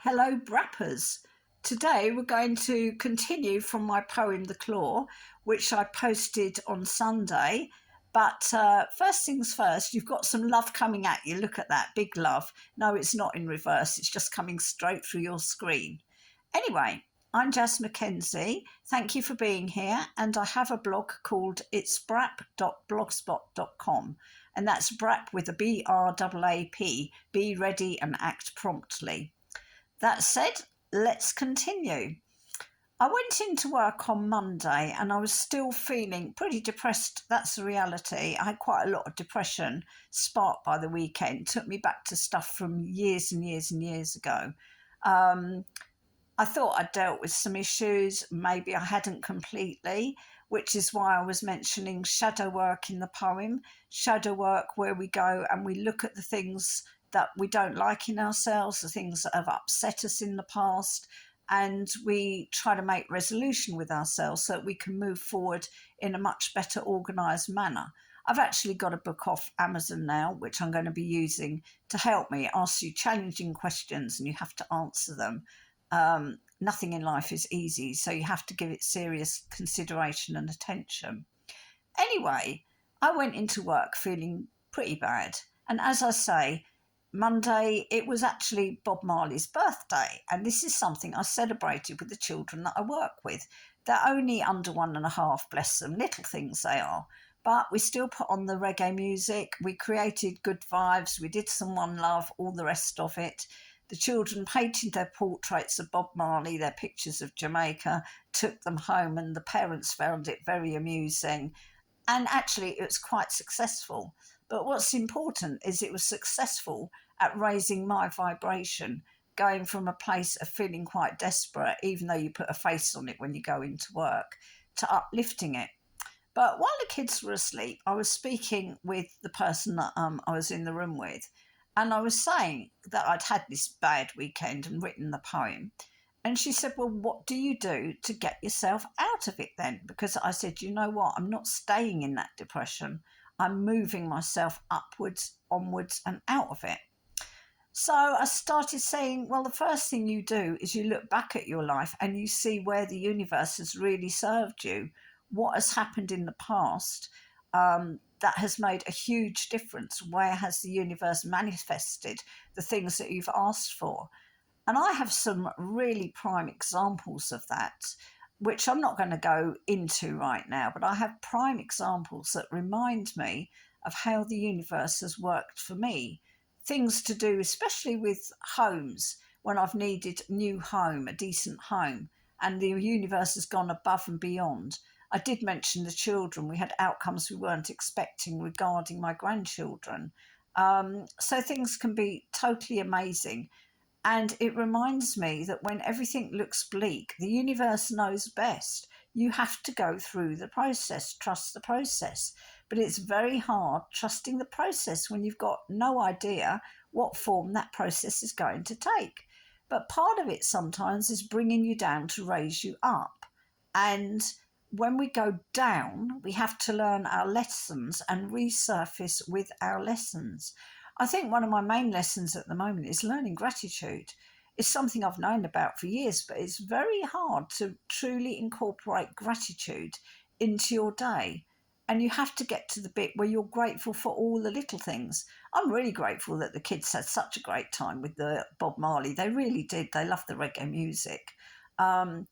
Hello, Brappers. Today we're going to continue from my poem The Claw, which I posted on Sunday. But first things first, you've got some love coming at you. Look at that, big love. No, it's not in reverse, it's just coming straight through your screen. Anyway, I'm Jas Mackenzie. Thank you for being here. And I have a blog called itsbrap.blogspot.com. And that's Brap with a BRAAP. Be ready and act promptly. That said, let's continue. I went into work on Monday and I was still feeling pretty depressed. That's the reality. I had quite a lot of depression sparked by the weekend. It took me back to stuff from years and years and years ago. Um, I thought I'd dealt with some issues. Maybe I hadn't completely, which is why I was mentioning shadow work in the poem. Shadow work where we go and we look at the things that we don't like in ourselves, the things that have upset us in the past, and we try to make resolution with ourselves so that we can move forward in a much better organised manner. I've actually got a book off Amazon now, which I'm going to be using to help me ask you challenging questions and you have to answer them. Nothing in life is easy, so you have to give it serious consideration and attention. Anyway, I went into work feeling pretty bad. And as I say, Monday, it was actually Bob Marley's birthday. And this is something I celebrated with the children that I work with. They're only under 1.5, bless them, little things they are. But we still put on the reggae music. We created good vibes. We did some One Love, all the rest of it. The children painted their portraits of Bob Marley, their pictures of Jamaica, took them home, and the parents found it very amusing. And actually, it was quite successful. But what's important is it was successful at raising my vibration, going from a place of feeling quite desperate, even though you put a face on it when you go into work, to uplifting it. But while the kids were asleep, I was speaking with the person that I was in the room with, and I was saying that I'd had this bad weekend and written the poem. And she said, "Well, what do you do to get yourself out of it then?" Because I said, "You know what? I'm not staying in that depression. I'm moving myself upwards, onwards, and out of it." So I started saying, well, the first thing you do is you look back at your life and you see where the universe has really served you, what has happened in the past that has made a huge difference. Where has the universe manifested the things that you've asked for? And I have some really prime examples of that, which I'm not going to go into right now, but I have prime examples that remind me of how the universe has worked for me. Things to do, especially with homes, when I've needed a new home, a decent home, and the universe has gone above and beyond. I did mention the children. We had outcomes we weren't expecting regarding my grandchildren. So things can be totally amazing. And it reminds me that when everything looks bleak, the universe knows best. You have to go through the process, trust the process. But it's very hard trusting the process when you've got no idea what form that process is going to take. But part of it sometimes is bringing you down to raise you up. And when we go down, we have to learn our lessons and resurface with our lessons. I think one of my main lessons at the moment is learning gratitude. It's something I've known about for years, but it's very hard to truly incorporate gratitude into your day. And you have to get to the bit where you're grateful for all the little things. I'm really grateful that the kids had such a great time with the Bob Marley. They really did. They loved the reggae music. Um,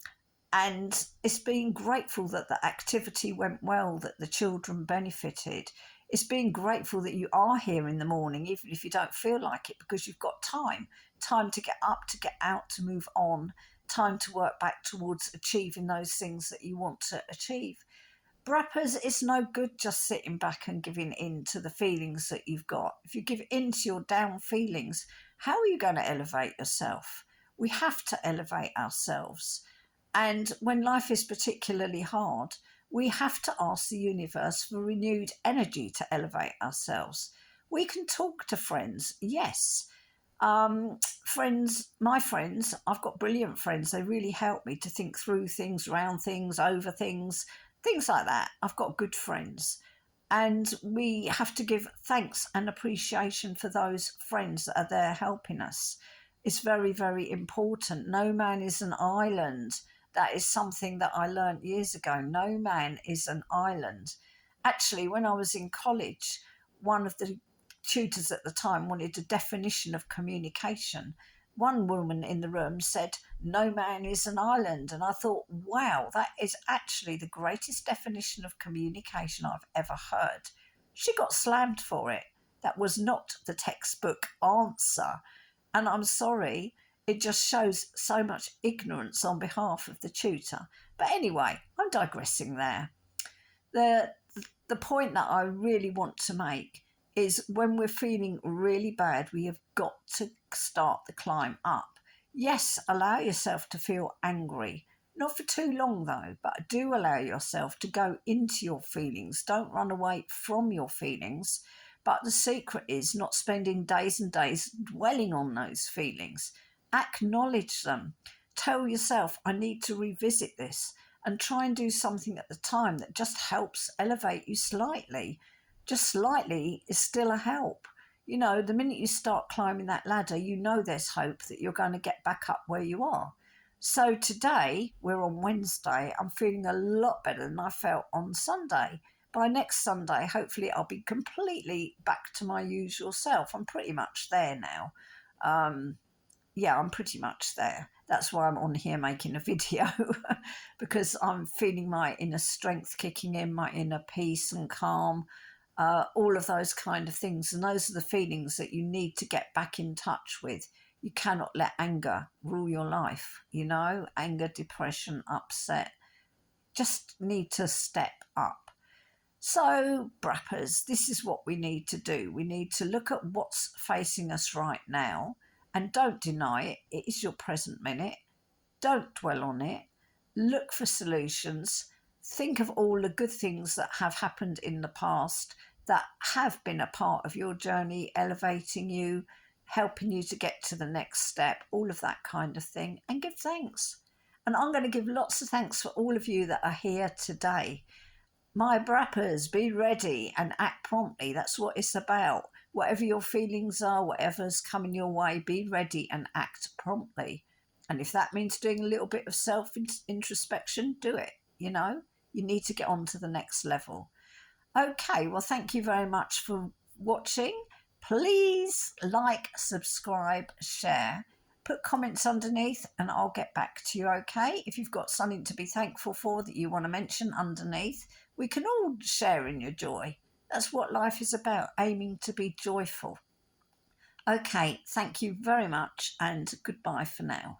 and it's being grateful that the activity went well, that the children benefited. It's being grateful that you are here in the morning, even if you don't feel like it, because you've got time to get up, to get out, to move on, time to work back towards achieving those things that you want to achieve. Brappers, it's no good just sitting back and giving in to the feelings that you've got. If you give in to your down feelings, how are you going to elevate yourself? We have to elevate ourselves. And when life is particularly hard, we have to ask the universe for renewed energy to elevate ourselves. We can talk to friends, yes. Friends, my friends, I've got brilliant friends. They really help me to think through things, around things, over things like that. I've got good friends. And we have to give thanks and appreciation for those friends that are there helping us. is very, very important. No man is an island. That is something that I learned years ago. No man is an island. Actually, when I was in college, one of the tutors at the time wanted a definition of communication. One woman in the room said, "No man is an island." And I thought, wow, that is actually the greatest definition of communication I've ever heard. She got slammed for it. That was not the textbook answer. And I'm sorry, it just shows so much ignorance on behalf of the tutor. But anyway, I'm digressing there. The, the point that I really want to make is when we're feeling really bad, we have got to start the climb up. Yes, allow yourself to feel angry. Not for too long though, but do allow yourself to go into your feelings. Don't run away from your feelings. But the secret is not spending days and days dwelling on those feelings. Acknowledge them. Tell yourself, I need to revisit this, and try and do something at the time that just helps elevate you slightly. Just slightly is still a help. You know, the minute you start climbing that ladder, you know there's hope that you're going to get back up where you are. So today, we're on Wednesday, I'm feeling a lot better than I felt on Sunday. By next Sunday, hopefully, I'll be completely back to my usual self. I'm pretty much there now. Yeah, I'm pretty much there. That's why I'm on here making a video because I'm feeling my inner strength kicking in, my inner peace and calm, all of those kind of things. And those are the feelings that you need to get back in touch with. You cannot let anger rule your life, you know, anger, depression, upset. Just need to step up. So, Brappers, this is what we need to do. We need to look at what's facing us right now and don't deny it. It is your present minute. Don't dwell on it. Look for solutions. Think of all the good things that have happened in the past that have been a part of your journey, elevating you, helping you to get to the next step, all of that kind of thing, and give thanks. And I'm going to give lots of thanks for all of you that are here today. My Brappers, be ready and act promptly. That's what it's about. Whatever your feelings are, whatever's coming your way, be ready and act promptly. And if that means doing a little bit of self introspection, do it. You know, you need to get on to the next level. Okay, well, thank you very much for watching. Please like, subscribe, share. Put comments underneath and I'll get back to you, okay? If you've got something to be thankful for that you want to mention underneath, we can all share in your joy. That's what life is about, aiming to be joyful. Okay, thank you very much and goodbye for now.